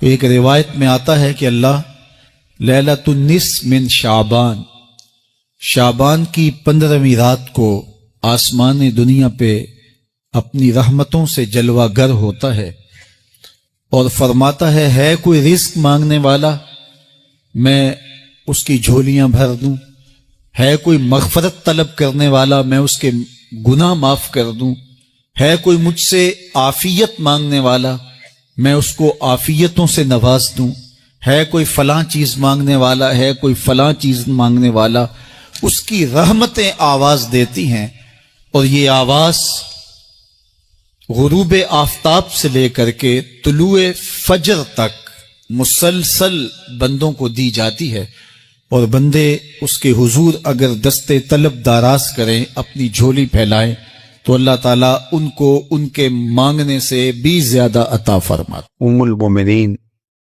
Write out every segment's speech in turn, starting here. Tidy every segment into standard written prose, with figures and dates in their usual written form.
ایک روایت میں آتا ہے کہ اللہ لیلۃ النصف من شعبان کی 15ویں رات کو آسمان دنیا پہ اپنی رحمتوں سے جلوہ گر ہوتا ہے اور فرماتا ہے کوئی رزق مانگنے والا، میں اس کی جھولیاں بھر دوں، ہے کوئی مغفرت طلب کرنے والا، میں اس کے گناہ معاف کر دوں، ہے کوئی مجھ سے عافیت مانگنے والا، میں اس کو عافیتوں سے نواز دوں، ہے کوئی فلاں چیز مانگنے والا، ہے کوئی فلاں چیز مانگنے والا، اس کی رحمتیں آواز دیتی ہیں، اور یہ آواز غروب آفتاب سے لے کر کے طلوع فجر تک مسلسل بندوں کو دی جاتی ہے، اور بندے اس کے حضور اگر دستے طلب دراز کریں، اپنی جھولی پھیلائیں، تو اللہ تعالیٰ ان کو ان کے مانگنے سے بھی زیادہ عطا فرماتا۔ ام المومنین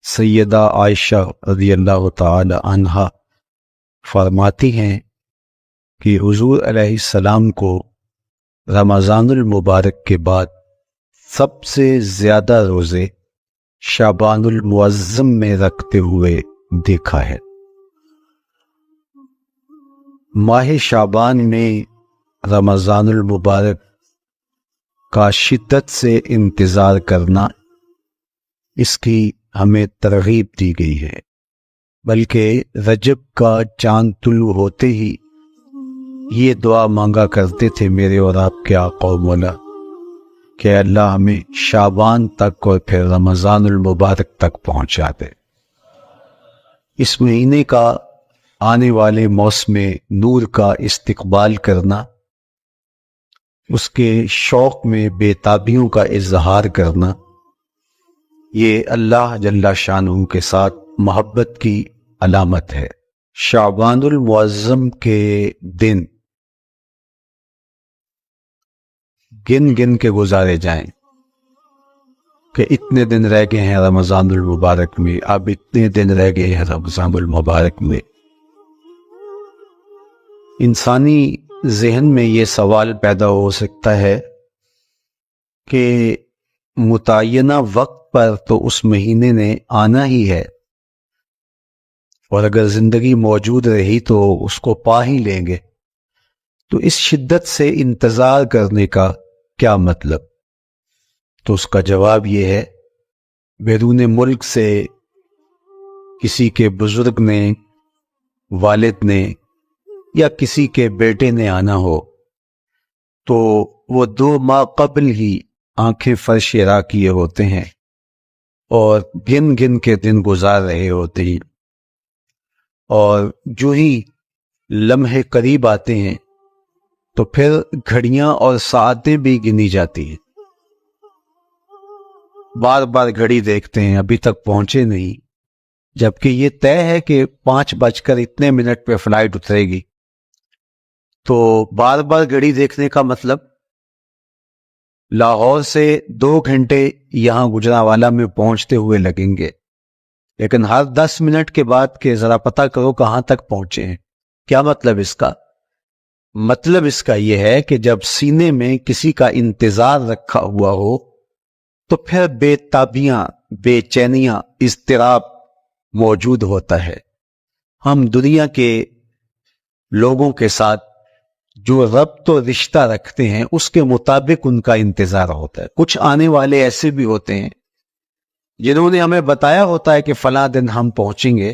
سیدہ عائشہ رضی اللہ تعالی عنہا فرماتی ہیں کہ حضور علیہ السلام کو رمضان المبارک کے بعد سب سے زیادہ روزے شعبان المعظم میں رکھتے ہوئے دیکھا ہے۔ ماہ شعبان میں رمضان المبارک کا شدت سے انتظار کرنا، اس کی ہمیں ترغیب دی گئی ہے، بلکہ رجب کا چاند طلوع ہوتے ہی یہ دعا مانگا کرتے تھے میرے اور آپ کے آقا و مولا کہ اللہ ہمیں شعبان تک اور پھر رمضان المبارک تک پہنچا دے۔ اس مہینے کا آنے والے موسم نور کا استقبال کرنا، اس کے شوق میں بے تابیوں کا اظہار کرنا، یہ اللہ جل شانہ کے ساتھ محبت کی علامت ہے۔ شعبان المعظم کے دن گن گن کے گزارے جائیں کہ اتنے دن رہ گئے ہیں رمضان المبارک میں، اب اتنے دن رہ گئے ہیں رمضان المبارک میں۔ انسانی ذہن میں یہ سوال پیدا ہو سکتا ہے کہ متعینہ وقت پر تو اس مہینے نے آنا ہی ہے، اور اگر زندگی موجود رہی تو اس کو پا ہی لیں گے، تو اس شدت سے انتظار کرنے کا کیا مطلب؟ تو اس کا جواب یہ ہے، بیرون ملک سے کسی کے بزرگ نے، والد نے یا کسی کے بیٹے نے آنا ہو تو وہ 2 ماہ قبل ہی آنکھیں فرش را کیے ہوتے ہیں اور گن گن کے دن گزار رہے ہوتے ہیں، اور جو ہی لمحے قریب آتے ہیں تو پھر گھڑیاں اور ساعتیں بھی گنی جاتی ہیں، بار بار گھڑی دیکھتے ہیں، ابھی تک پہنچے نہیں، جبکہ یہ طے ہے کہ 5:02 پہ فلائٹ اترے گی۔ تو بار بار گھڑی دیکھنے کا مطلب لاہور سے 2 گھنٹے یہاں گجرانوالہ میں پہنچتے ہوئے لگیں گے، لیکن ہر 10 منٹ کے بعد کہ ذرا پتہ کرو کہاں تک پہنچے ہیں۔ کیا مطلب اس کا؟ مطلب اس کا یہ ہے کہ جب سینے میں کسی کا انتظار رکھا ہوا ہو تو پھر بے تابیاں، بے چینیاں، اضطراب موجود ہوتا ہے۔ ہم دنیا کے لوگوں کے ساتھ جو ربط و رشتہ رکھتے ہیں اس کے مطابق ان کا انتظار ہوتا ہے۔ کچھ آنے والے ایسے بھی ہوتے ہیں جنہوں نے ہمیں بتایا ہوتا ہے کہ فلاں دن ہم پہنچیں گے،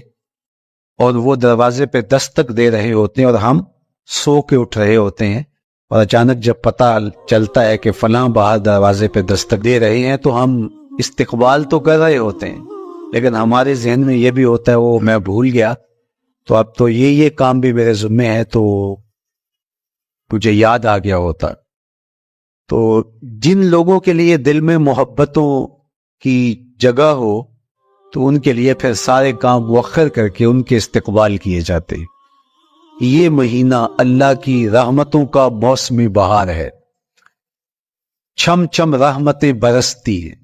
اور وہ دروازے پہ دستک دے رہے ہوتے ہیں اور ہم سو کے اٹھ رہے ہوتے ہیں، اور اچانک جب پتہ چلتا ہے کہ فلاں باہر دروازے پہ دستک دے رہے ہیں تو ہم استقبال تو کر رہے ہوتے ہیں، لیکن ہمارے ذہن میں یہ بھی ہوتا ہے وہ میں بھول گیا، تو اب تو یہ کام بھی میرے ذمہ ہے، تو مجھے یاد آ گیا ہوتا۔ تو جن لوگوں کے لیے دل میں محبتوں کی جگہ ہو تو ان کے لیے پھر سارے کام مؤخر کر کے ان کے استقبال کیے جاتے ہیں۔ یہ مہینہ اللہ کی رحمتوں کا موسمی بہار ہے، چھم چھم رحمتیں برستی ہیں،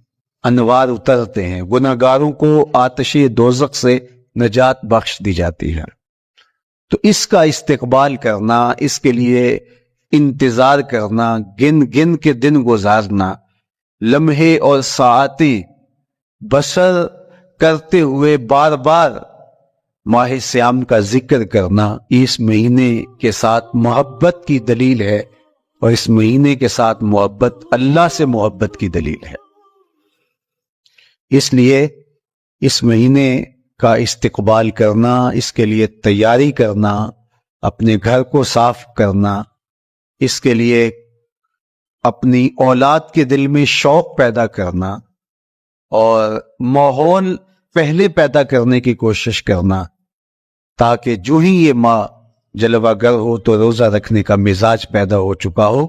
انوار اترتے ہیں، گناہگاروں کو آتش دوزخ سے نجات بخش دی جاتی ہے۔ تو اس کا استقبال کرنا، اس کے لیے انتظار کرنا، گن گن کے دن گزارنا، لمحے اور ساعتیں بسر کرتے ہوئے بار بار ماہ سیام کا ذکر کرنا اس مہینے کے ساتھ محبت کی دلیل ہے، اور اس مہینے کے ساتھ محبت اللہ سے محبت کی دلیل ہے۔ اس لیے اس مہینے کا استقبال کرنا، اس کے لیے تیاری کرنا، اپنے گھر کو صاف کرنا، اس کے لیے اپنی اولاد کے دل میں شوق پیدا کرنا اور ماحول پہلے پیدا کرنے کی کوشش کرنا، تاکہ جو ہی یہ ماہ جلوہ گر ہو تو روزہ رکھنے کا مزاج پیدا ہو چکا ہو،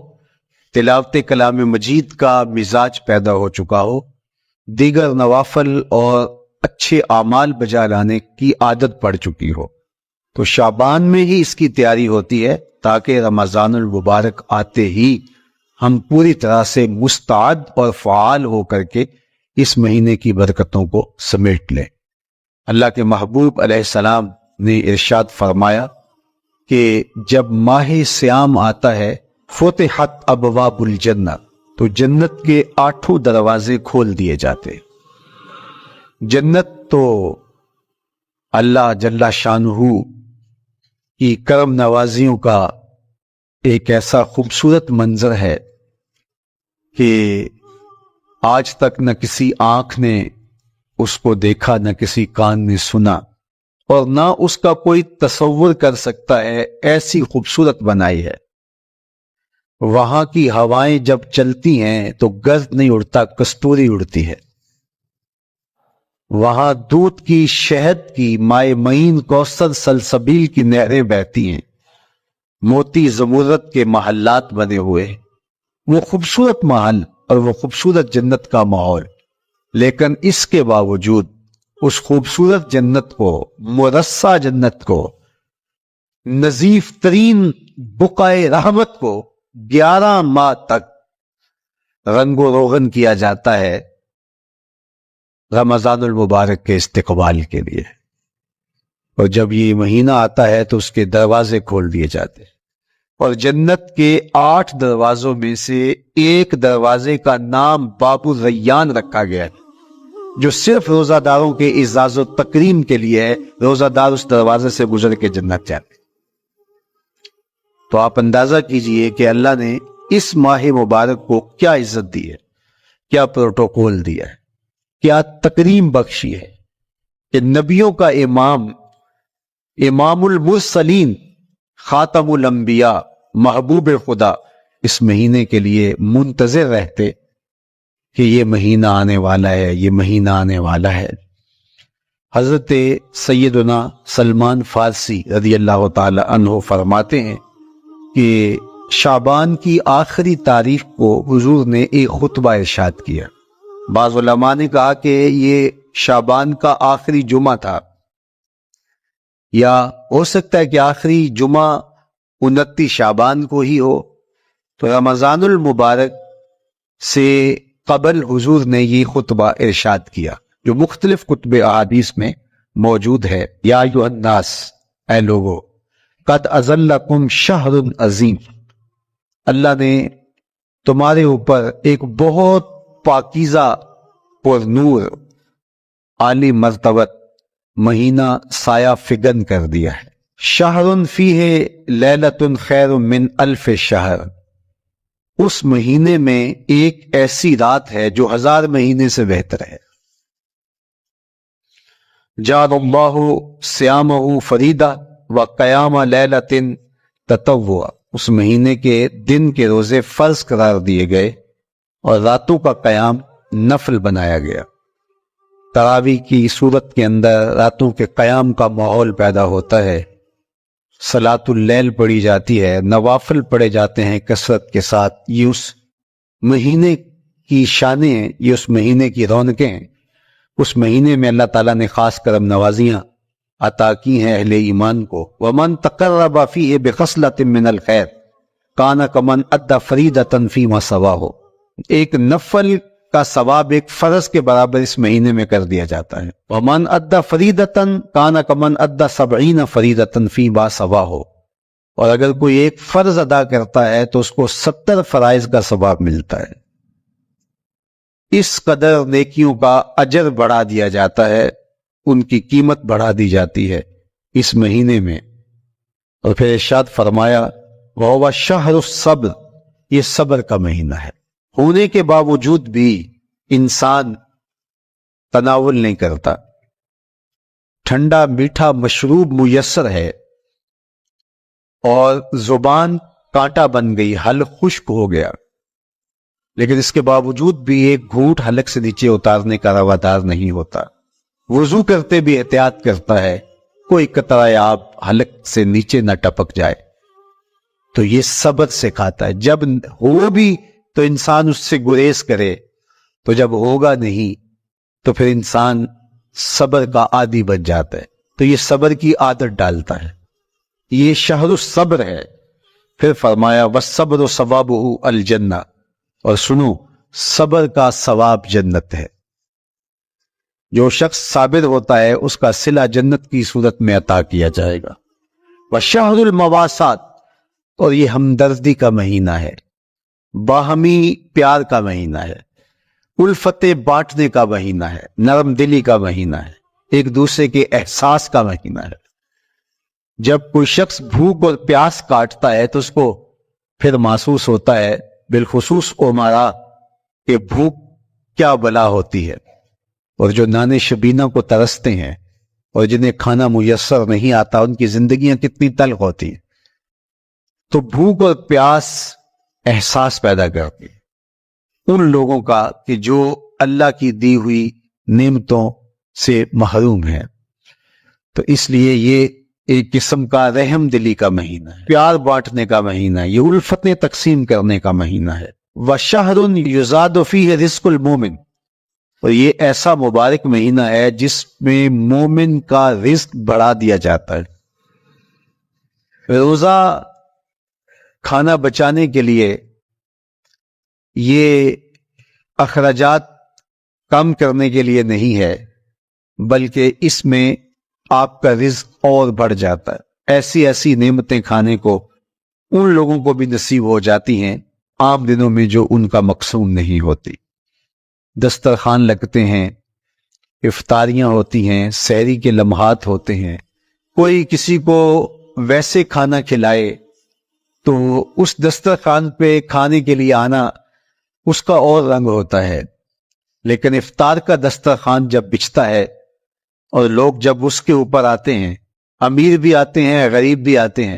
تلاوت کلام مجید کا مزاج پیدا ہو چکا ہو، دیگر نوافل اور اچھے اعمال بجا لانے کی عادت پڑ چکی ہو۔ تو شعبان میں ہی اس کی تیاری ہوتی ہے، تاکہ رمضان المبارک آتے ہی ہم پوری طرح سے مستعد اور فعال ہو کر کے اس مہینے کی برکتوں کو سمیٹ لیں۔ اللہ کے محبوب علیہ السلام نے ارشاد فرمایا کہ جب ماہ سیام آتا ہے فتحت ابواب الجنہ، تو جنت کے 8 دروازے کھول دیے جاتے۔ جنت تو اللہ جل شانہ کی کرم نوازیوں کا ایک ایسا خوبصورت منظر ہے کہ آج تک نہ کسی آنکھ نے اس کو دیکھا، نہ کسی کان نے سنا، اور نہ اس کا کوئی تصور کر سکتا ہے، ایسی خوبصورت بنائی ہے۔ وہاں کی ہوائیں جب چلتی ہیں تو گرد نہیں اڑتا، کستوری اڑتی ہے۔ وہاں دودھ کی، شہد کی، مائع معین، کوثر، سلسبیل کی نہریں بہتی ہیں، موتی زمرد کے محلات بنے ہوئے، وہ خوبصورت محل اور وہ خوبصورت جنت کا ماحول۔ لیکن اس کے باوجود اس خوبصورت جنت کو، مرصع جنت کو، نظیف ترین بقعۂ رحمت کو 11 ماہ تک رنگ و روغن کیا جاتا ہے رمضان المبارک کے استقبال کے لیے، اور جب یہ مہینہ آتا ہے تو اس کے دروازے کھول دیے جاتے ہیں، اور جنت کے 8 دروازوں میں سے ایک دروازے کا نام باب الریان رکھا گیا ہے، جو صرف روزہ داروں کے اعزاز و تکریم کے لیے ہے۔ روزہ دار اس دروازے سے گزر کے جنت جاتے۔ تو آپ اندازہ کیجئے کہ اللہ نے اس ماہ مبارک کو کیا عزت دی ہے، کیا پروٹوکول دیا ہے، کیا تکریم بخشی ہے کہ نبیوں کا امام، امام المرسلین، خاتم الانبیاء، محبوب خدا اس مہینے کے لیے منتظر رہتے کہ یہ مہینہ آنے والا ہے، یہ مہینہ آنے والا ہے۔ حضرت سیدنا سلمان فارسی رضی اللہ تعالی عنہ فرماتے ہیں کہ شعبان کی آخری تاریخ کو حضور نے ایک خطبہ ارشاد کیا۔ بعض علماء نے کہا کہ یہ شعبان کا آخری جمعہ تھا، یا ہو سکتا ہے کہ آخری جمعہ 29 شعبان کو ہی ہو۔ تو رمضان المبارک سے قبل حضور نے یہ خطبہ ارشاد کیا، جو مختلف کتب احادیث میں موجود ہے۔ یا ایھا الناس، اے لوگو، قد اظلکم شہر عظیم، اللہ نے تمہارے اوپر ایک بہت پاکیزہ، پر نور، عالی مرتبت مہینہ سایہ فگن کر دیا ہے۔ شہر فیہ لیلۃ خیر من 1000 شہر، اس مہینے میں ایک ایسی رات ہے جو 1000 مہینے سے بہتر ہے۔ جعل اللہ صیامہ فریدہ وقیام لیلۃ تطوع، اس مہینے کے دن کے روزے فرض قرار دیے گئے اور راتوں کا قیام نفل بنایا گیا۔ تراویح کی صورت کے اندر راتوں کے قیام کا ماحول پیدا ہوتا ہے، صلاۃ اللیل پڑھی جاتی ہے، نوافل پڑھے جاتے ہیں کثرت کے ساتھ۔ یہ اس مہینے کی شانیں ہیں، یہ اس مہینے کی رونقیں ہیں۔ اس مہینے میں اللہ تعالیٰ نے خاص کرم نوازیاں عطا کی ہیں اہل ایمان کو۔ وَمَن تَقَرَّبَ فِيهِ بِخَصْلَةٍ مِّنَ الْخَيْرِ كَانَ كَمَنْ أَدَّى فَرِيضَةً فِيمَا سَوَاهُ، ایک نفل کا ثواب ایک فرض کے برابر اس مہینے میں کر دیا جاتا ہے۔ وَمَنْ أَدَّى فَرِيضَةً كَانَ كَمَنْ أَدَّى 70 فَرِيضَةً فِيمَا سَوَاهُ، اور اگر کوئی ایک فرض ادا کرتا ہے تو اس کو 70 فرائض کا ثواب ملتا ہے۔ اس قدر نیکیوں کا اجر بڑھا دیا جاتا ہے ان کی قیمت بڑھا دی جاتی ہے اس مہینے میں۔ اور پھر ارشاد فرمایا وَهُوَ شَهْرُ الصَّبْرِ، یہ صبر کا مہینہ ہے۔ ہونے کے باوجود بھی انسان تناول نہیں کرتا۔ ٹھنڈا میٹھا مشروب میسر ہے اور زبان کانٹا بن گئی، حلق خشک ہو گیا، لیکن اس کے باوجود بھی ایک گھونٹ حلق سے نیچے اتارنے کا روادار نہیں ہوتا۔ وضو کرتے بھی احتیاط کرتا ہے کوئی قطرہ آب حلق سے نیچے نہ ٹپک جائے۔ تو یہ صبر سے کھاتا ہے۔ جب ہو بھی تو انسان اس سے گریز کرے، تو جب ہوگا نہیں تو پھر انسان صبر کا عادی بن جاتا ہے، تو یہ صبر کی عادت ڈالتا ہے۔ یہ شہر الصبر ہے۔ پھر فرمایا والصبر ثوابہ الجنہ، اور سنو صبر کا ثواب جنت ہے۔ جو شخص صابر ہوتا ہے اس کا صلہ جنت کی صورت میں عطا کیا جائے گا۔ وشہر المواسات، اور یہ ہمدردی کا مہینہ ہے، باہمی پیار کا مہینہ ہے، الفت بانٹنے کا مہینہ ہے، نرم دلی کا مہینہ ہے، ایک دوسرے کے احساس کا مہینہ ہے۔ جب کوئی شخص بھوک اور پیاس کاٹتا ہے تو اس کو پھر محسوس ہوتا ہے، بالخصوص امراء، کہ بھوک کیا بلا ہوتی ہے، اور جو نان شبینہ کو ترستے ہیں اور جنہیں کھانا میسر نہیں آتا ان کی زندگیاں کتنی تلخ ہوتی ہیں۔ تو بھوک اور پیاس احساس پیدا کرتی ہے ان لوگوں کا کہ جو اللہ کی دی ہوئی نعمتوں سے محروم ہے۔ تو اس لیے یہ ایک قسم کا رحم دلی کا مہینہ ہے، پیار بانٹنے کا مہینہ ہے، یہ الفتیں تقسیم کرنے کا مہینہ ہے۔ وَشَهْرٌ يُزَادُ فِيهِ رِزْقُ الْمُؤْمِنِ، اور یہ ایسا مبارک مہینہ ہے جس میں مومن کا رزق بڑھا دیا جاتا ہے۔ روزہ کھانا بچانے کے لیے یہ اخراجات کم کرنے کے لیے نہیں ہے، بلکہ اس میں آپ کا رزق اور بڑھ جاتا ہے۔ ایسی ایسی نعمتیں کھانے کو ان لوگوں کو بھی نصیب ہو جاتی ہیں عام دنوں میں جو ان کا مقصود نہیں ہوتی۔ دسترخوان لگتے ہیں، افطاریاں ہوتی ہیں، سحری کے لمحات ہوتے ہیں، کوئی کسی کو ویسے کھانا کھلائے تو اس دسترخوان پہ کھانے کے لیے آنا اس کا اور رنگ ہوتا ہے۔ لیکن افطار کا دسترخوان جب بچھتا ہے اور لوگ جب اس کے اوپر آتے ہیں، امیر بھی آتے ہیں، غریب بھی آتے ہیں،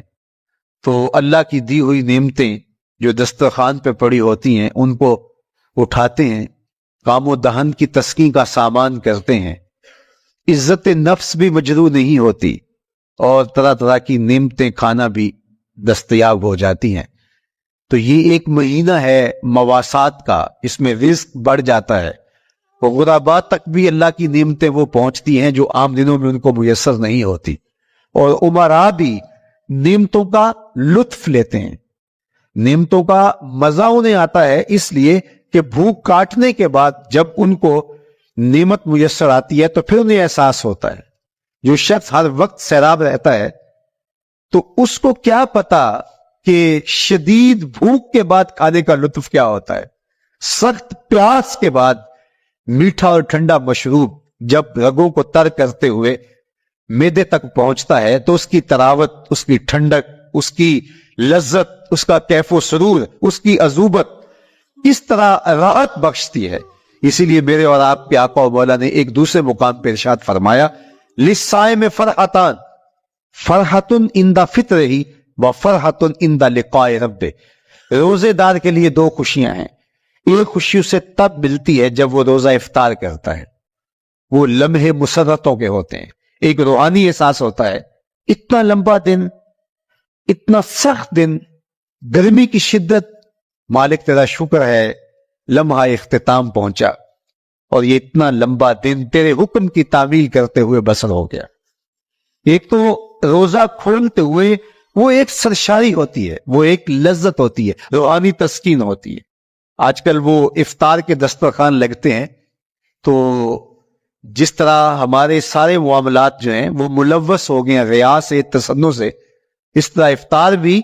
تو اللہ کی دی ہوئی نعمتیں جو دسترخوان پہ پڑی ہوتی ہیں ان کو اٹھاتے ہیں، کام و دہن کی تسکین کا سامان کرتے ہیں، عزت نفس بھی مجروح نہیں ہوتی اور طرح طرح کی نعمتیں کھانا بھی دستیاب ہو جاتی ہیں۔ تو یہ ایک مہینہ ہے مواسات کا، اس میں رزق بڑھ جاتا ہے، اور غرباء تک بھی اللہ کی نعمتیں وہ پہنچتی ہیں جو عام دنوں میں ان کو میسر نہیں ہوتی، اور امراء بھی نعمتوں کا لطف لیتے ہیں، نعمتوں کا مزہ انہیں آتا ہے، اس لیے کہ بھوک کاٹنے کے بعد جب ان کو نعمت میسر آتی ہے تو پھر انہیں احساس ہوتا ہے۔ جو شخص ہر وقت سیراب رہتا ہے تو اس کو کیا پتا کہ شدید بھوک کے بعد کھانے کا لطف کیا ہوتا ہے۔ سخت پیاس کے بعد میٹھا اور ٹھنڈا مشروب جب رگوں کو تر کرتے ہوئے معدے تک پہنچتا ہے تو اس کی تراوت، اس کی ٹھنڈک، اس کی لذت، اس کا کیف و سرور، اس کی عذوبت اس طرح راحت بخشتی ہے۔ اسی لیے میرے اور آپ کے آقا و مولا نے ایک دوسرے مقام پہ ارشاد فرمایا للصائم فرحتان، فرحت عند فطرہ و فرحت عند لقاء ربہ، روزے دار کے لیے دو خوشیاں ہیں۔ ایک خوشی اسے تب ملتی ہے جب وہ روزہ افطار کرتا ہے، وہ لمحے مسرتوں کے ہوتے ہیں، ایک روحانی احساس ہوتا ہے، اتنا لمبا دن، اتنا سخت دن، گرمی کی شدت، مالک تیرا شکر ہے لمحہ اختتام پہنچا اور یہ اتنا لمبا دن تیرے حکم کی تعمیل کرتے ہوئے بسر ہو گیا۔ ایک تو روزہ کھولتے ہوئے وہ ایک سرشاری ہوتی ہے، وہ ایک لذت ہوتی ہے، روحانی تسکین ہوتی ہے۔ آج کل وہ افطار کے دسترخوان لگتے ہیں تو جس طرح ہمارے سارے معاملات جو ہیں وہ ملوث ہو گئے ہیں ریا سے، تصنع سے، اس طرح افطار بھی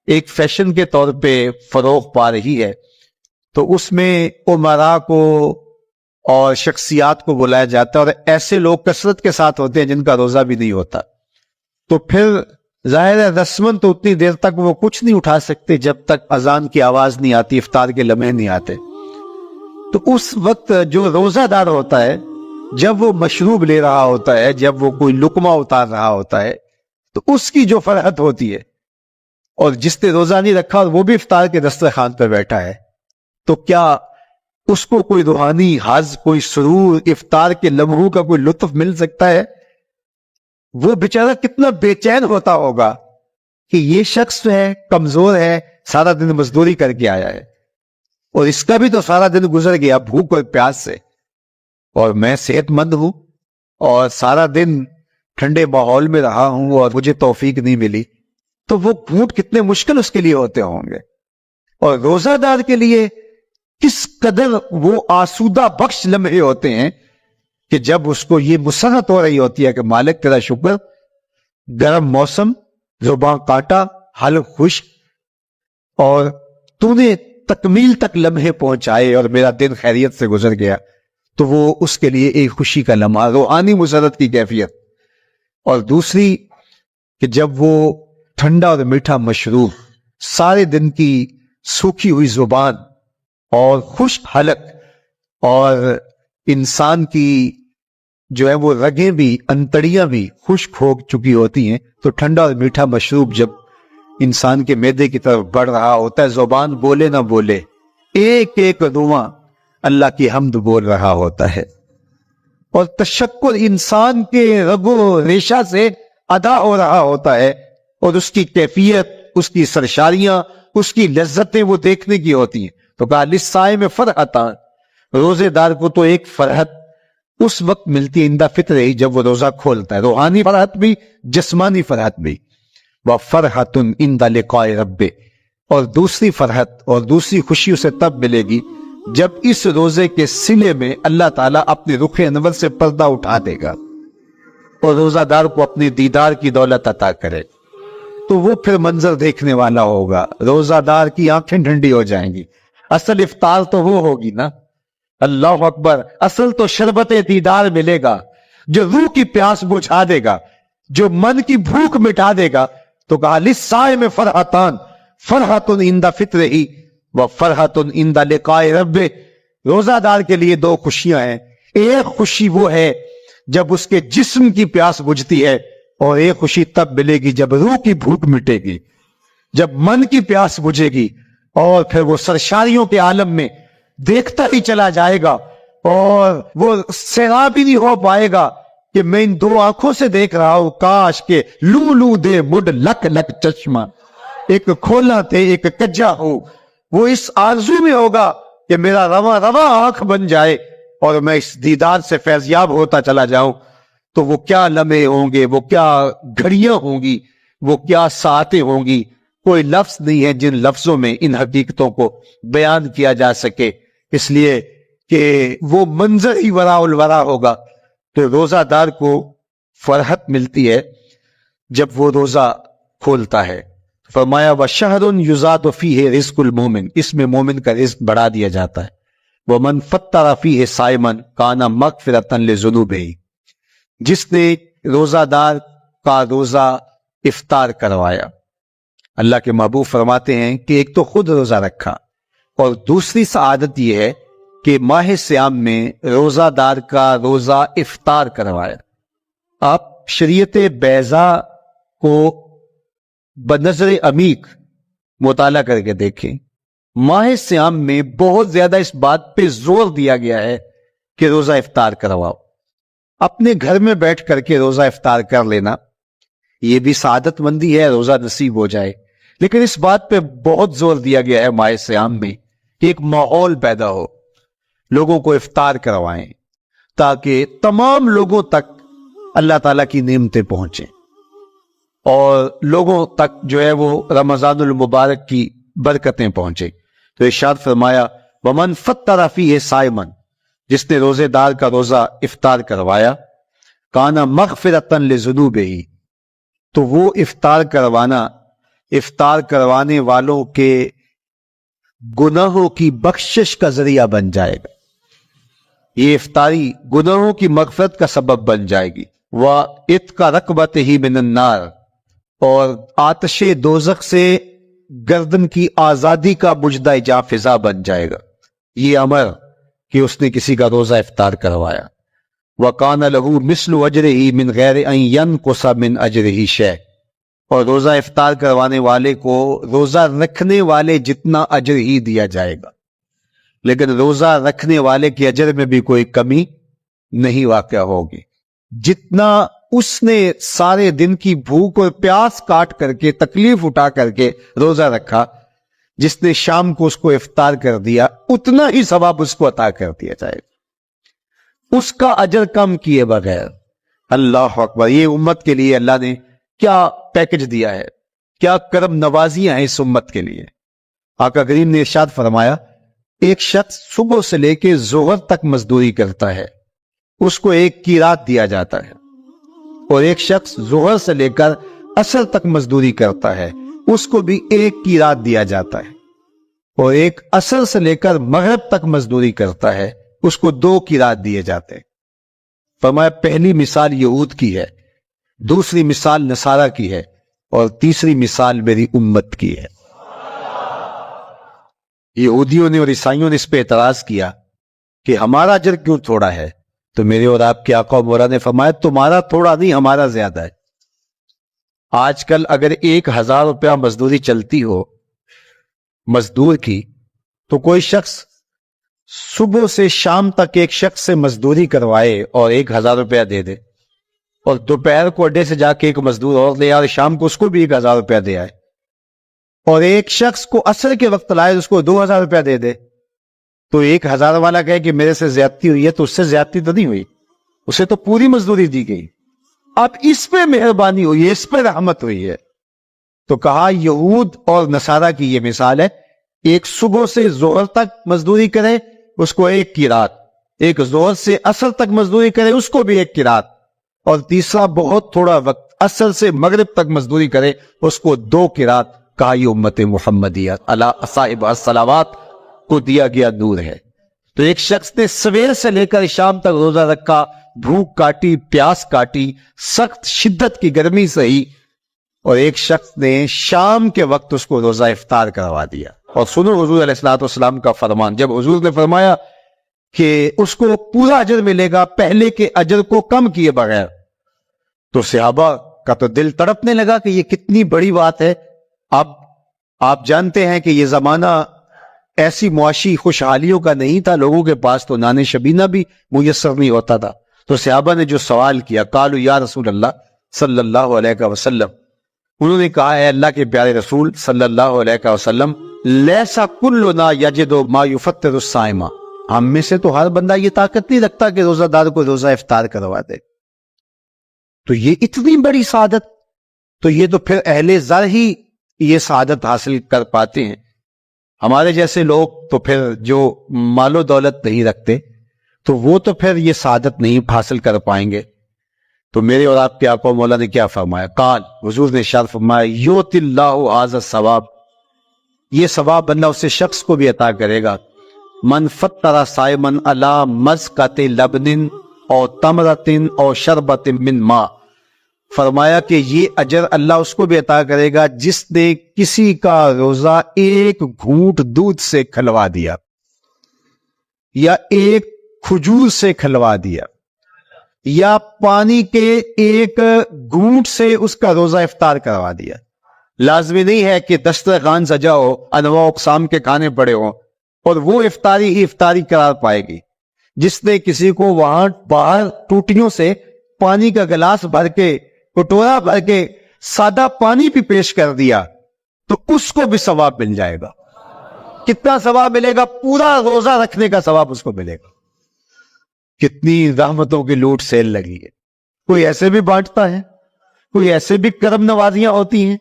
ایک فیشن کے طور پہ فروغ پا رہی ہے۔ تو اس میں امراء کو اور شخصیات کو بلایا جاتا ہے، اور ایسے لوگ کثرت کے ساتھ ہوتے ہیں جن کا روزہ بھی نہیں ہوتا، تو پھر ظاہر ہے رسمن تو اتنی دیر تک وہ کچھ نہیں اٹھا سکتے جب تک اذان کی آواز نہیں آتی، افطار کے لمحے نہیں آتے۔ تو اس وقت جو روزہ دار ہوتا ہے، جب وہ مشروب لے رہا ہوتا ہے، جب وہ کوئی لقمہ اتار رہا ہوتا ہے، تو اس کی جو فرحت ہوتی ہے، اور جس نے روزہ نہیں رکھا اور وہ بھی افطار کے دسترخوان پہ بیٹھا ہے، تو کیا اس کو کوئی روحانی حظ، کوئی سرور، افطار کے لمحوں کا کوئی لطف مل سکتا ہے؟ وہ بیچارہ کتنا بے چین ہوتا ہوگا کہ یہ شخص جو ہے کمزور ہے، سارا دن مزدوری کر کے آیا ہے، اور اس کا بھی تو سارا دن گزر گیا بھوک اور پیاس سے، اور میں صحت مند ہوں اور سارا دن ٹھنڈے ماحول میں رہا ہوں اور مجھے توفیق نہیں ملی، تو وہ گھونٹ کتنے مشکل اس کے لیے ہوتے ہوں گے۔ اور روزہ دار کے لیے کس قدر وہ آسودہ بخش لمحے ہوتے ہیں کہ جب اس کو یہ مسرت ہو رہی ہوتی ہے کہ مالک تیرا شکر، گرم موسم، زبان کاٹا، حلق خشک، اور تو نے تکمیل تک لمحے پہنچائے اور میرا دن خیریت سے گزر گیا، تو وہ اس کے لیے ایک خوشی کا لمحہ، روحانی مسرت کی کیفیت۔ اور دوسری کہ جب وہ ٹھنڈا اور میٹھا مشروب، سارے دن کی سوکھی ہوئی زبان اور خشک حلق، اور انسان کی جو ہے وہ رگیں بھی، انتڑیاں بھی خشک ہو چکی ہوتی ہیں، تو ٹھنڈا اور میٹھا مشروب جب انسان کے معدے کی طرف بڑھ رہا ہوتا ہے، زبان بولے نہ بولے، ایک ایک دعا اللہ کی حمد بول رہا ہوتا ہے، اور تشکر انسان کے رگ و ریشہ سے ادا ہو رہا ہوتا ہے، اور اس کی کیفیت، اس کی سرشاریاں، اس کی لذتیں وہ دیکھنے کی ہوتی ہیں۔ تو کہا للصائم فرحتان، روزے دار کو تو ایک فرحت اس وقت ملتی ہے عند فطر ہی، جب وہ روزہ کھولتا ہے، روحانی فرحت بھی، جسمانی فرحت بھی۔ وَفَرْحَةٌ عِنْدَ لِقَاءِ رَبِّهِ، اور دوسری فرحت اور دوسری خوشی اسے تب ملے گی جب اس روزے کے صلے میں اللہ تعالیٰ اپنے رخ انور سے پردہ اٹھا دے گا اور روزہ دار کو اپنی دیدار کی دولت عطا کرے، تو وہ پھر منظر دیکھنے والا ہوگا، روزہ دار کی آنکھیں ٹھنڈی ہو جائیں گی۔ اصل افطار تو وہ ہوگی نا، اللہ اکبر، اصل تو شربت دیدار ملے گا جو روح کی پیاس بجھا دے گا، جو من کی بھوک مٹا دے گا۔ تو کہا للصائم فرحتان، فرحۃ عند فطرہ وفرحۃ عند لقاء ربہ، روزہ دار کے لیے دو خوشیاں ہیں، ایک خوشی وہ ہے جب اس کے جسم کی پیاس بجھتی ہے، اور ایک خوشی تب ملے گی جب روح کی بھوک مٹے گی، جب من کی پیاس بجھے گی، اور پھر وہ سرشاریوں کے عالم میں دیکھتا ہی چلا جائے گا، اور وہ سیراب ہی نہیں ہو پائے گا کہ میں ان دو آنکھوں سے دیکھ رہا ہوں، کاش کے لو لو دے مڈ لک لک چشمہ، ایک کھولا تے ایک کجا ہو۔ وہ اس آرزو میں ہوگا کہ میرا رواں رواں آنکھ بن جائے اور میں اس دیدار سے فیضیاب ہوتا چلا جاؤں۔ تو وہ کیا لمحے ہوں گے، وہ کیا گھڑیاں ہوں گی، وہ کیا ساعتیں ہوں گی، کوئی لفظ نہیں ہے جن لفظوں میں ان حقیقتوں کو بیان کیا جا سکے، اس لیے کہ وہ منظر ہی وراء الورا ہوگا۔ تو روزہ دار کو فرحت ملتی ہے جب وہ روزہ کھولتا ہے۔ فرمایا وَشَهْرٌ يُزَادُ فِيهِ رِزْقُ الْمُؤْمِنِ، اس میں مومن کا رزق بڑھا دیا جاتا ہے۔ وَمَنْ فَطَّرَ فِيهِ صَائِمًا كَانَ مَغْفِرَةً لِذُنُوبِهِ، جس نے روزہ دار کا روزہ افطار کروایا، اللہ کے محبوب فرماتے ہیں کہ ایک تو خود روزہ رکھا، اور دوسری سعادت یہ ہے کہ ماہ سیام میں روزہ دار کا روزہ افطار کروایا۔ آپ شریعت بیضاء کو بنظر عمیق مطالعہ کر کے دیکھیں، ماہ سیام میں بہت زیادہ اس بات پہ زور دیا گیا ہے کہ روزہ افطار کرواؤ۔ اپنے گھر میں بیٹھ کر کے روزہ افطار کر لینا یہ بھی سعادت مندی ہے، روزہ نصیب ہو جائے، لیکن اس بات پہ بہت زور دیا گیا ہے ماہ سیام میں کہ ایک ماحول پیدا ہو، لوگوں کو افطار کروائیں تاکہ تمام لوگوں تک اللہ تعالیٰ کی نعمتیں پہنچیں، اور لوگوں تک جو ہے وہ رمضان المبارک کی برکتیں پہنچیں۔ تو ارشاد فرمایا وَمَنْ فَطَّرَ فِيهِ صَائِمًا، جس نے روزے دار کا روزہ افطار کروایا، كَانَ مَغْفِرَةً لِذُنُوبِهِ، تو وہ افطار کروانے والوں کے گناہوں کی بخشش کا ذریعہ بن جائے گا۔ یہ افطاری گناہوں کی مغفرت کا سبب بن جائے گی. وَإِتْقَ رَقْبَتِهِ مِنَ النَّارِ، اور آتش دوزخ سے گردن کی آزادی کا مجدہ جاں فضا بن جائے گا یہ امر کہ اس نے کسی کا روزہ افطار کروایا. وَقَانَ لَهُ مِثْلُ أَجْرِهِ مِنْ غَيْرِ أَنْ يَنْقُصَ مِنْ أَجْرِهِ شَيْءٌ، اور روزہ افطار کروانے والے کو روزہ رکھنے والے جتنا اجر ہی دیا جائے گا، لیکن روزہ رکھنے والے کے اجر میں بھی کوئی کمی نہیں واقع ہوگی. جتنا اس نے سارے دن کی بھوک اور پیاس کاٹ کر کے تکلیف اٹھا کر کے روزہ رکھا، جس نے شام کو اس کو افطار کر دیا اتنا ہی ثواب اس کو عطا کر دیا جائے گا، اس کا اجر کم کیے بغیر. اللہ اکبر! یہ امت کے لیے اللہ نے کیا پیکج دیا ہے، کیا کرم نوازیاں ہیں اس امت کے لیے. آقا کریم نے ارشاد فرمایا ایک شخص صبح سے لے کے ظہر تک مزدوری کرتا ہے، اس کو 1 قیراط دیا جاتا ہے، اور ایک شخص ظہر سے لے کر عصر تک مزدوری کرتا ہے، اس کو بھی 1 قیراط دیا جاتا ہے، اور ایک عصر سے لے کر مغرب تک مزدوری کرتا ہے، اس کو 2 قیراط دیے جاتے ہیں. فرمایا پہلی مثال یہود کی ہے، دوسری مثال نصارہ کی ہے، اور تیسری مثال میری امت کی ہے. یہودیوں نے اور عیسائیوں نے اس پہ اعتراض کیا کہ ہمارا اجر کیوں تھوڑا ہے، تو میرے اور آپ کے آقا و مولا نے فرمایا تمہارا تھوڑا نہیں، ہمارا زیادہ ہے. آج کل اگر 1000 روپیہ مزدوری چلتی ہو مزدور کی، تو کوئی شخص صبح سے شام تک ایک شخص سے مزدوری کروائے اور 1000 روپیہ دے دے، اور دوپہر کو اڈے سے جا کے ایک مزدور اور لے آئے اور شام کو اس کو بھی 1000 روپیہ دے آئے، اور ایک شخص کو عصر کے وقت لائے اس کو 2000 روپیہ دے دے، تو 1000 والا کہے کہ میرے سے زیادتی ہوئی ہے، تو اس سے زیادتی تو نہیں ہوئی، اسے تو پوری مزدوری دی گئی. اب اس پہ مہربانی ہوئی ہے، اس پہ رحمت ہوئی ہے. تو کہا یہود اور نصارہ کی یہ مثال ہے، ایک صبح سے ظہر تک مزدوری کرے اس کو 1 قیراط، ایک ظہر سے عصر تک مزدوری کرے اس کو بھی 1 قیراط، اور تیسرا بہت تھوڑا وقت عصر سے مغرب تک مزدوری کرے اس کو 2 قیراط. کہا یہ امت محمدیہ علی صاحب الصلوات کو دیا گیا نور ہے. تو ایک شخص نے سویر سے لے کر شام تک روزہ رکھا، بھوک کاٹی، پیاس کاٹی، سخت شدت کی گرمی سہی، اور ایک شخص نے شام کے وقت اس کو روزہ افطار کروا دیا. اور سنو حضور علیہ الصلوۃ والسلام کا فرمان، جب حضور نے فرمایا کہ اس کو پورا اجر ملے گا پہلے کے اجر کو کم کیے بغیر، تو صحابہ کا تو دل تڑپنے لگا کہ یہ کتنی بڑی بات ہے. اب آپ جانتے ہیں کہ یہ زمانہ ایسی معاشی خوشحالیوں کا نہیں تھا، لوگوں کے پاس تو نان شبینہ بھی میسر نہیں ہوتا تھا. تو صحابہ نے جو سوال کیا، قالوا یا رسول اللہ صلی اللہ علیہ وسلم، انہوں نے کہا اے اللہ کے پیارے رسول صلی اللہ علیہ وسلم، لیسا کلنا یجد ما یفطر الصائم، ہم میں سے تو ہر بندہ یہ طاقت نہیں رکھتا کہ روزہ دار کو روزہ افطار کروا دے. تو یہ اتنی بڑی سعادت، تو یہ تو پھر اہل زر ہی یہ سعادت حاصل کر پاتے ہیں. ہمارے جیسے لوگ تو پھر جو مال و دولت نہیں رکھتے تو وہ تو پھر یہ سعادت نہیں حاصل کر پائیں گے. تو میرے اور آپ کے آقا مولا نے کیا فرمایا؟ قال، حضور نے ارشاد فرمایا یؤتی اللہ ھذا الثواب، یہ ثواب اللہ اسے شخص کو بھی عطا کرے گا. من فطر صائما علی مزقۃ لبن او تمرۃ او شربۃ من ماء، فرمایا کہ یہ اجر اللہ اس کو بھی عطا کرے گا جس نے کسی کا روزہ 1 گھونٹ دودھ سے کھلوا دیا، یا 1 کھجور سے کھلوا دیا، یا پانی کے 1 گھونٹ سے اس کا روزہ افطار کروا دیا. لازمی نہیں ہے کہ دسترخوان سجا ہو، انواع اقسام کے کھانے پڑے ہوں اور وہ افطاری ہی افطاری قرار پائے گی. جس نے کسی کو وہاں باہر ٹوٹیوں سے پانی کا گلاس بھر کے، کٹورا بھر کے سادہ پانی بھی پیش کر دیا تو اس کو بھی ثواب مل جائے گا. کتنا ثواب ملے گا؟ پورا روزہ رکھنے کا ثواب اس کو ملے گا. کتنی رحمتوں کی لوٹ سیل لگی ہے. کوئی ایسے بھی بانٹتا ہے، کوئی ایسے بھی کرم نوازیاں ہوتی ہیں،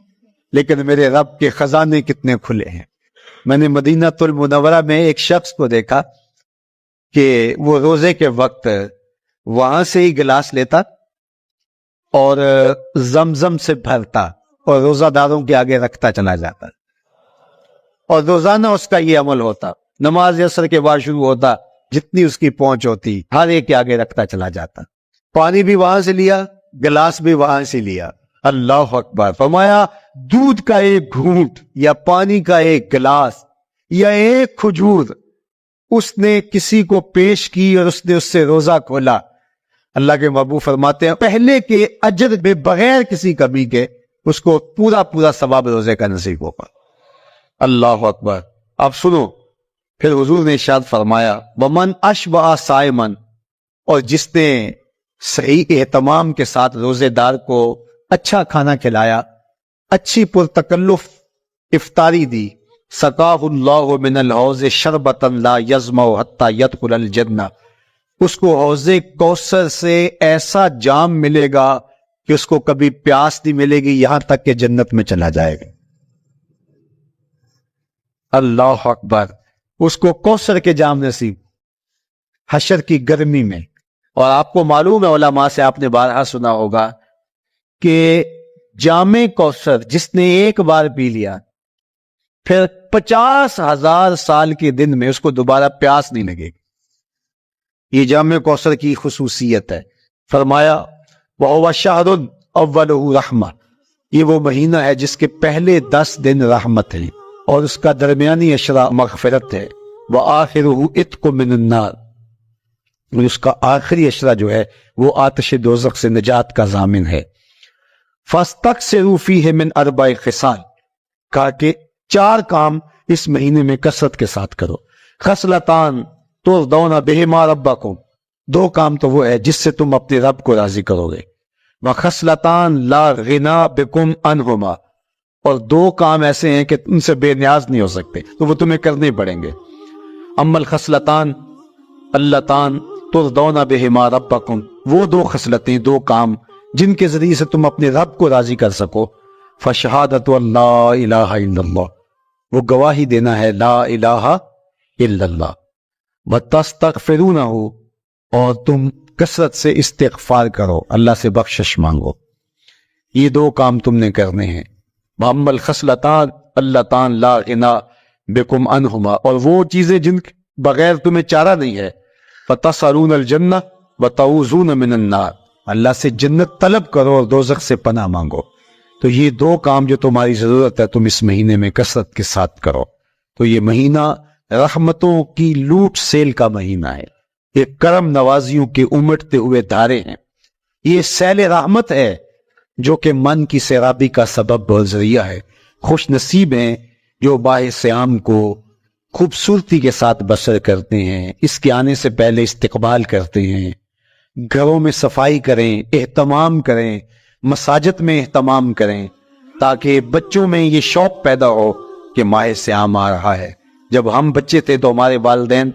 لیکن میرے رب کے خزانے کتنے کھلے ہیں. میں نے مدینہ المنورہ میں ایک شخص کو دیکھا کہ وہ روزے کے وقت وہاں سے ہی گلاس لیتا اور زمزم سے بھرتا اور روزہ داروں کے آگے رکھتا چلا جاتا، اور روزانہ اس کا یہ عمل ہوتا. نماز عصر کے بعد شروع ہوتا، جتنی اس کی پہنچ ہوتی ہر ایک کے آگے رکھتا چلا جاتا. پانی بھی وہاں سے لیا, گلاس بھی وہاں سے لیا. اللہ اکبر. فرمایا دودھ کا ایک گھونٹ یا پانی کا ایک گلاس یا ایک کھجور اس نے کسی کو پیش کی اور اس نے اس سے روزہ کھولا. اللہ کے محبوب فرماتے ہیں پہلے کے اجر میں بغیر کسی کمی کے اس کو پورا پورا ثواب روزے کا نصیب ہوگا. اللہ اکبر. اب سنو پھر حضور نے ارشاد فرمایا ومن اشبع صائمن, اور جس نے صحیح اہتمام کے ساتھ روزے دار کو اچھا کھانا کھلایا, اچھی پرتکلف افطاری دی, سقاہ اللہ من الحوض شربتا لا یظمأ حتی یدخل الجنہ, اس کو حوض کوثر سے ایسا جام ملے گا کہ اس کو کبھی پیاس نہیں ملے گی یہاں تک کہ جنت میں چلا جائے گا. اللہ اکبر. اس کو کوثر کے جام نصیب حشر کی گرمی میں. اور آپ کو معلوم ہے علماء سے آپ نے بارہا سنا ہوگا کہ جام کوثر جس نے ایک بار پی لیا پھر 50,000 سال کے دن میں اس کو دوبارہ پیاس نہیں لگے گی. یہ جام کوثر کی خصوصیت ہے. فرمایا وَهُوَ شَهْرٌ أَوَّلُهُ رَحْمَةٌ, یہ وہ مہینہ ہے جس کے پہلے 10 دن رحمت ہے اور اس کا درمیانی عشرہ مغفرت ہے. وَآخِرُهُ عِتْقٌ مِّنَ النَّارِ, اس کا آخری عشرہ جو ہے وہ آتش دوزخ سے نجات کا ضامن ہے. فَاسْتَكْثِرُوا فِيهِ مِنْ 4 خِصَالٍ, کہا کہ 4 کام اس مہینے میں کثرت کے ساتھ کرو. خَصْلَتَانِ تُرْضَوْنَ بِهِمَا رَبَّكُمْ, 2 کام تو وہ ہے جس سے تم اپنے رب کو راضی کرو گے. وَخَصْلَتَانِ لَا غِنَىٰ بِكُمْ عَنْهُمَا, اور 2 کام ایسے ہیں کہ ان سے بے نیاز نہیں ہو سکتے تو وہ تمہیں کرنے پڑیں گے. اما الخصلتان اللتان ترضون بہما ربکم, وہ 2 خصلتیں 2 کام جن کے ذریعے سے تم اپنے رب کو راضی کر سکو. فشہادت اللہ الہ الا اللہ, وہ گواہی دینا ہے لا الہ الا اللہ. وتستغفرونہ, اور تم کثرت سے استغفار کرو, اللہ سے بخشش مانگو. یہ 2 کام تم نے کرنے ہیں. وَأَمَّا الْخَصْلَتَانِ اللَّتَانِ لَا غِنَىٰ بِكُمْ عَنْهُمَا, اور وہ چیزیں جن بغیر تمہیں چارہ نہیں ہے. فَتَسْأَلُونَ الْجَنَّةَ وَتَعُوذُونَ مِنَ النَّارِ, اللہ سے جنت طلب کرو اور دوزخ سے پناہ مانگو. تو یہ 2 کام جو تمہاری ضرورت ہے تم اس مہینے میں کثرت کے ساتھ کرو. تو یہ مہینہ رحمتوں کی لوٹ سیل کا مہینہ ہے, یہ کرم نوازیوں کے امٹتے ہوئے دھارے ہیں. یہ سیل رحمت ہے جو کہ من کی سیرابی کا سبب اور ذریعہ ہے. خوش نصیب ہیں جو ماہ صیام کو خوبصورتی کے ساتھ بسر کرتے ہیں, اس کے آنے سے پہلے استقبال کرتے ہیں, گھروں میں صفائی کریں, اہتمام کریں, مساجد میں اہتمام کریں, تاکہ بچوں میں یہ شوق پیدا ہو کہ ماہ صیام آ رہا ہے. جب ہم بچے تھے تو ہمارے والدین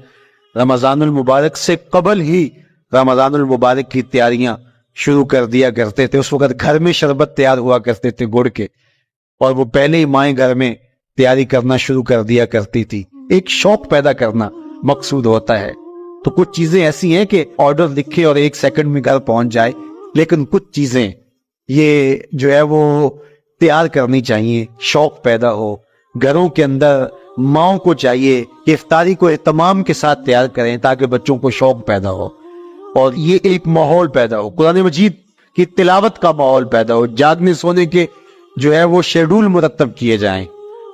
رمضان المبارک سے قبل ہی رمضان المبارک کی تیاریاں شروع کر دیا کرتے تھے. اس وقت گھر میں شربت تیار ہوا کرتے تھے گڑ کے, اور وہ پہلے ہی مائیں گھر میں تیاری کرنا شروع کر دیا کرتی تھی. ایک شوق پیدا کرنا مقصود ہوتا ہے. تو کچھ چیزیں ایسی ہیں کہ آرڈر لکھے اور 1 سیکنڈ میں گھر پہنچ جائے, لیکن کچھ چیزیں یہ جو ہے وہ تیار کرنی چاہیے, شوق پیدا ہو. گھروں کے اندر ماؤں کو چاہیے کہ افطاری کو اہتمام کے ساتھ تیار کریں تاکہ بچوں کو شوق پیدا ہو اور یہ ایک ماحول پیدا ہو, قرآن مجید کی تلاوت کا ماحول پیدا ہو, جاگنے سونے کے جو ہے وہ شیڈول مرتب کیے جائیں,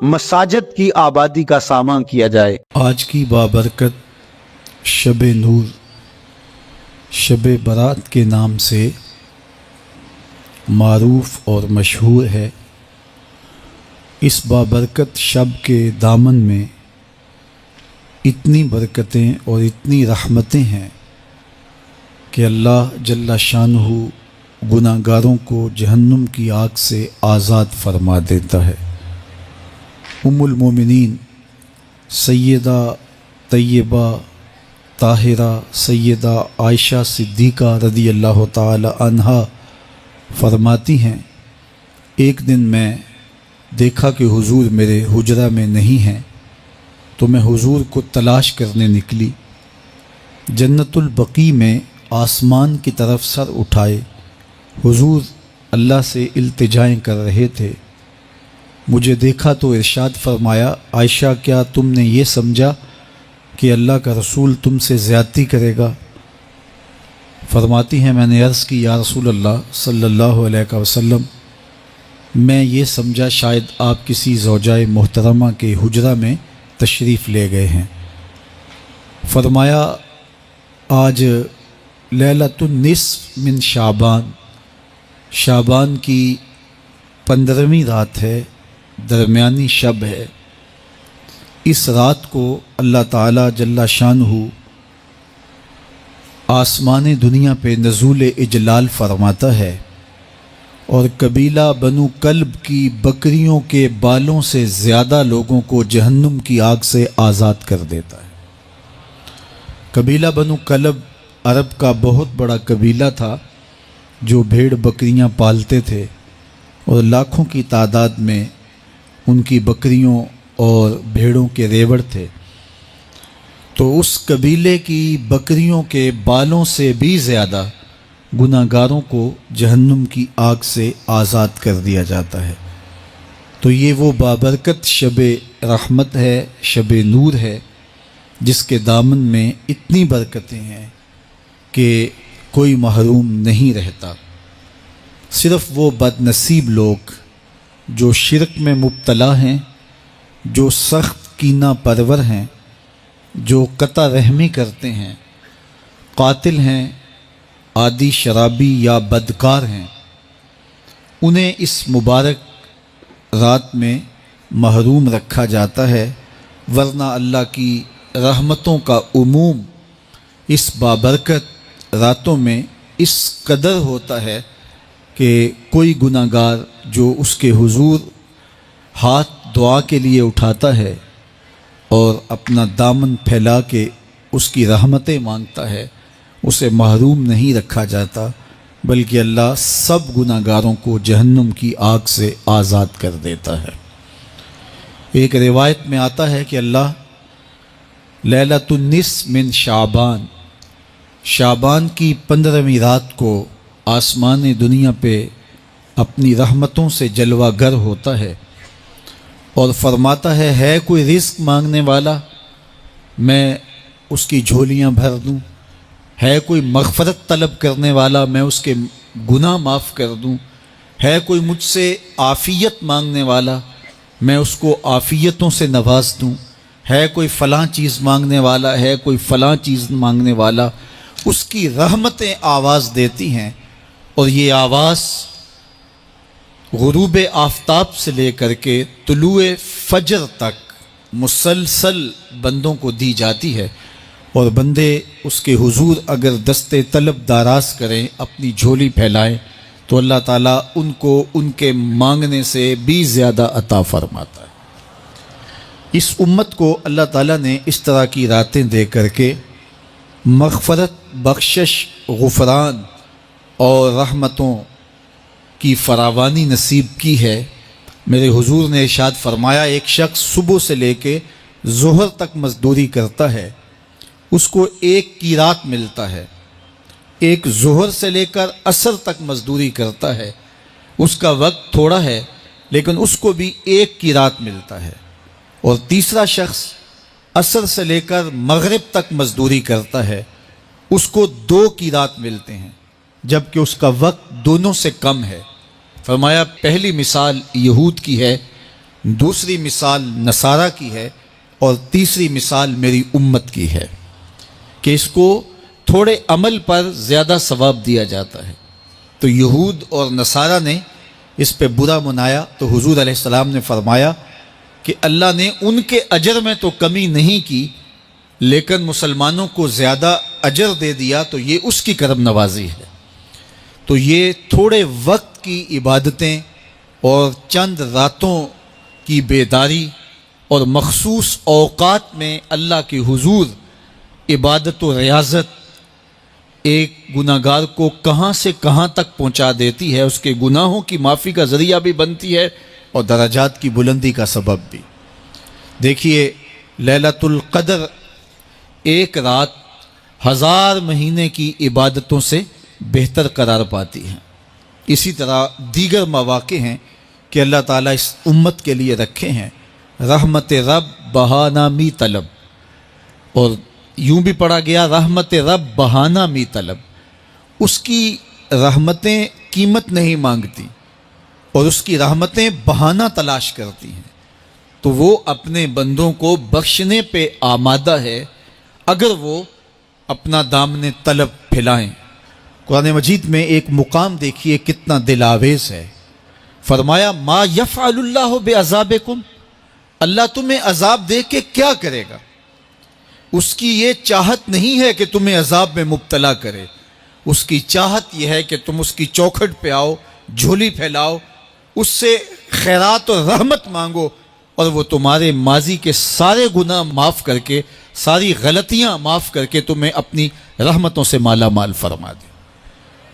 مساجد کی آبادی کا سامان کیا جائے. آج کی بابرکت شب نور, شب برات کے نام سے معروف اور مشہور ہے. اس بابرکت شب کے دامن میں اتنی برکتیں اور اتنی رحمتیں ہیں کہ اللہ جل شانہ گناہ گاروں کو جہنم کی آگ سے آزاد فرما دیتا ہے. ام المومنین سیدہ طیبہ طاہرہ سیدہ عائشہ صدیقہ رضی اللہ تعالی عنہا فرماتی ہیں, ایک دن میں دیکھا کہ حضور میرے حجرہ میں نہیں ہیں, تو میں حضور کو تلاش کرنے نکلی. جنت البقیع میں آسمان کی طرف سر اٹھائے حضور اللہ سے التجائیں کر رہے تھے. مجھے دیکھا تو ارشاد فرمایا, عائشہ کیا تم نے یہ سمجھا کہ اللہ کا رسول تم سے زیادتی کرے گا؟ فرماتی ہیں میں نے عرض کی یا رسول اللہ صلی اللہ علیہ وسلم، میں یہ سمجھا شاید آپ کسی زوجائے محترمہ کے حجرہ میں تشریف لے گئے ہیں۔ فرمایا آج لیلۃ النصف من شعبان، شعبان کی 15ویں رات ہے، درمیانی شب ہے۔ اس رات کو اللہ تعالیٰ جل شانہ آسمان دنیا پہ نزول اجلال فرماتا ہے اور قبیلہ بنو کلب کی بکریوں کے بالوں سے زیادہ لوگوں کو جہنم کی آگ سے آزاد کر دیتا ہے۔ قبیلہ بنو کلب عرب کا بہت بڑا قبیلہ تھا جو بھیڑ بکریاں پالتے تھے اور لاکھوں کی تعداد میں ان کی بکریوں اور بھیڑوں کے ریوڑ تھے۔ تو اس قبیلے کی بکریوں کے بالوں سے بھی زیادہ گناہ گاروں کو جہنم کی آگ سے آزاد کر دیا جاتا ہے۔ تو یہ وہ بابرکت شب رحمت ہے، شب نور ہے، جس کے دامن میں اتنی برکتیں ہیں کہ کوئی محروم نہیں رہتا۔ صرف وہ بد نصیب لوگ جو شرک میں مبتلا ہیں، جو سخت کینہ پرور ہیں، جو قطع رحمی کرتے ہیں، قاتل ہیں، عادی شرابی یا بدکار ہیں، انہیں اس مبارک رات میں محروم رکھا جاتا ہے، ورنہ اللہ کی رحمتوں کا عموم اس بابرکت راتوں میں اس قدر ہوتا ہے کہ کوئی گناہ گار جو اس کے حضور ہاتھ دعا کے لیے اٹھاتا ہے اور اپنا دامن پھیلا کے اس کی رحمتیں مانگتا ہے، اسے محروم نہیں رکھا جاتا، بلکہ اللہ سب گناہ گاروں کو جہنم کی آگ سے آزاد کر دیتا ہے۔ ایک روایت میں آتا ہے کہ اللہ لیلۃ النصف من شعبان، شعبان کی 15ویں رات کو آسمان دنیا پہ اپنی رحمتوں سے جلوہ گر ہوتا ہے اور فرماتا ہے کوئی رزق مانگنے والا، میں اس کی جھولیاں بھر دوں، ہے کوئی مغفرت طلب کرنے والا، میں اس کے گناہ معاف کر دوں، ہے کوئی مجھ سے عافیت مانگنے والا، میں اس کو عافیتوں سے نواز دوں، ہے کوئی فلاں چیز مانگنے والا، ہے کوئی فلاں چیز مانگنے والا، اس کی رحمتیں آواز دیتی ہیں اور یہ آواز غروب آفتاب سے لے کر کے طلوع فجر تک مسلسل بندوں کو دی جاتی ہے، اور بندے اس کے حضور اگر دستے طلب دراز کریں، اپنی جھولی پھیلائیں، تو اللہ تعالیٰ ان کو ان کے مانگنے سے بھی زیادہ عطا فرماتا ہے۔ اس امت کو اللہ تعالیٰ نے اس طرح کی راتیں دے کر کے مغفرت، بخشش، غفران اور رحمتوں کی فراوانی نصیب کی ہے۔ میرے حضور نے ارشاد فرمایا ایک شخص صبح سے لے کے ظہر تک مزدوری کرتا ہے، اس کو ایک کی رات ملتا ہے۔ ایک ظہر سے لے کر عصر تک مزدوری کرتا ہے، اس کا وقت تھوڑا ہے لیکن اس کو بھی ایک کی رات ملتا ہے۔ اور تیسرا شخص عصر سے لے کر مغرب تک مزدوری کرتا ہے، اس کو 2 کی رات ملتے ہیں، جبکہ اس کا وقت دونوں سے کم ہے۔ فرمایا پہلی مثال یہود کی ہے، دوسری مثال نصارہ کی ہے، اور تیسری مثال میری امت کی ہے کہ اس کو تھوڑے عمل پر زیادہ ثواب دیا جاتا ہے۔ تو یہود اور نصارہ نے اس پہ برا منایا، تو حضور علیہ السلام نے فرمایا کہ اللہ نے ان کے اجر میں تو کمی نہیں کی، لیکن مسلمانوں کو زیادہ اجر دے دیا، تو یہ اس کی کرم نوازی ہے۔ تو یہ تھوڑے وقت کی عبادتیں اور چند راتوں کی بیداری اور مخصوص اوقات میں اللہ کے حضور عبادت و ریاضت ایک گناہ گار کو کہاں سے کہاں تک پہنچا دیتی ہے، اس کے گناہوں کی معافی کا ذریعہ بھی بنتی ہے اور درجات کی بلندی کا سبب بھی۔ دیکھیے لیلۃ القدر ایک رات 1000 مہینے کی عبادتوں سے بہتر قرار پاتی ہیں۔ اسی طرح دیگر مواقع ہیں کہ اللہ تعالیٰ اس امت کے لیے رکھے ہیں۔ رحمت رب بہانامی طلب، اور یوں بھی پڑھا گیا رحمت رب بہانہ می طلب، اس کی رحمتیں قیمت نہیں مانگتی اور اس کی رحمتیں بہانہ تلاش کرتی ہیں، تو وہ اپنے بندوں کو بخشنے پہ آمادہ ہے اگر وہ اپنا دامن طلب پھیلائیں۔ قرآن مجید میں ایک مقام دیکھیے کتنا دل آویز ہے، فرمایا ما یفعل اللہ بعذابکم، اللہ تمہیں عذاب دے کے کیا کرے گا؟ اس کی یہ چاہت نہیں ہے کہ تمہیں عذاب میں مبتلا کرے، اس کی چاہت یہ ہے کہ تم اس کی چوکھٹ پہ آؤ، جھولی پھیلاؤ، اس سے خیرات اور رحمت مانگو، اور وہ تمہارے ماضی کے سارے گناہ معاف کر کے، ساری غلطیاں معاف کر کے تمہیں اپنی رحمتوں سے مالا مال فرما دے۔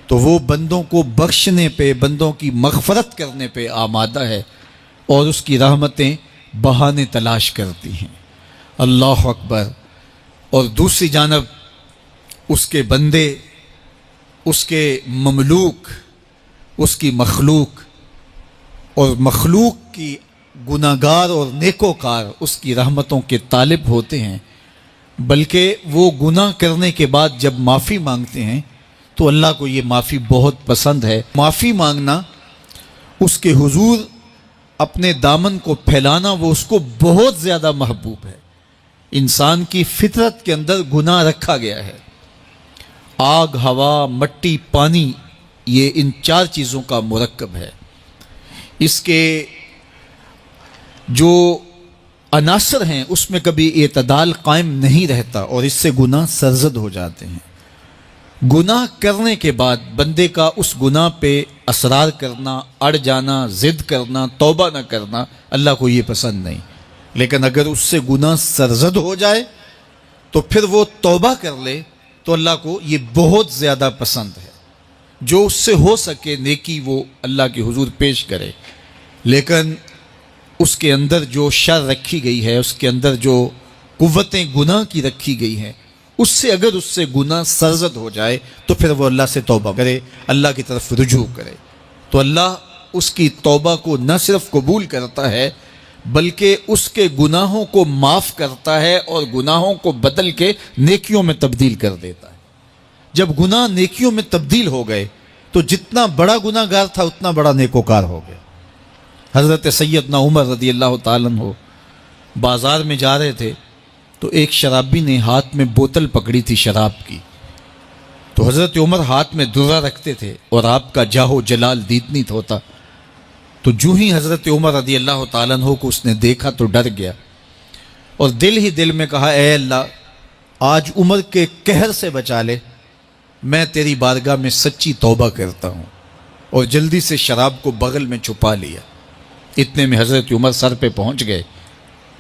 تو وہ بندوں کو بخشنے پہ، بندوں کی مغفرت کرنے پہ آمادہ ہے اور اس کی رحمتیں بہانے تلاش کرتی ہیں۔ اللہ اکبر۔ اور دوسری جانب اس کے بندے، اس کے مملوک، اس کی مخلوق، اور مخلوق کی گناہگار اور نیکوکار اس کی رحمتوں کے طالب ہوتے ہیں، بلکہ وہ گناہ کرنے کے بعد جب معافی مانگتے ہیں تو اللہ کو یہ معافی بہت پسند ہے۔ معافی مانگنا، اس کے حضور اپنے دامن کو پھیلانا، وہ اس کو بہت زیادہ محبوب ہے۔ انسان کی فطرت کے اندر گناہ رکھا گیا ہے، آگ، ہوا، مٹی، پانی، یہ ان چار چیزوں کا مرکب ہے۔ اس کے جو عناصر ہیں اس میں کبھی اعتدال قائم نہیں رہتا اور اس سے گناہ سرزد ہو جاتے ہیں۔ گناہ کرنے کے بعد بندے کا اس گناہ پہ اصرار کرنا، اڑ جانا، ضد کرنا، توبہ نہ کرنا اللہ کو یہ پسند نہیں، لیکن اگر اس سے گناہ سرزد ہو جائے تو پھر وہ توبہ کر لے تو اللہ کو یہ بہت زیادہ پسند ہے۔ جو اس سے ہو سکے نیکی وہ اللہ کے حضور پیش کرے، لیکن اس کے اندر جو شر رکھی گئی ہے، اس کے اندر جو قوتیں گناہ کی رکھی گئی ہیں، اس سے اگر اس سے گناہ سرزد ہو جائے تو پھر وہ اللہ سے توبہ کرے، اللہ کی طرف رجوع کرے، تو اللہ اس کی توبہ کو نہ صرف قبول کرتا ہے بلکہ اس کے گناہوں کو معاف کرتا ہے اور گناہوں کو بدل کے نیکیوں میں تبدیل کر دیتا ہے۔ جب گناہ نیکیوں میں تبدیل ہو گئے تو جتنا بڑا گناہ گار تھا اتنا بڑا نیکوکار ہو گیا۔ حضرت سیدنا عمر رضی اللہ تعالیٰ عنہ بازار میں جا رہے تھے تو ایک شرابی نے ہاتھ میں بوتل پکڑی تھی شراب کی، تو حضرت عمر ہاتھ میں درہ رکھتے تھے اور آپ کا جاہ و جلال دیدنیت ہوتا، تو جو ہی حضرت عمر رضی اللہ تعالیٰ عنہ کو اس نے دیکھا تو ڈر گیا اور دل ہی دل میں کہا اے اللہ آج عمر کے قہر سے بچا لے، میں تیری بارگاہ میں سچی توبہ کرتا ہوں، اور جلدی سے شراب کو بغل میں چھپا لیا۔ اتنے میں حضرت عمر سر پہ پہنچ گئے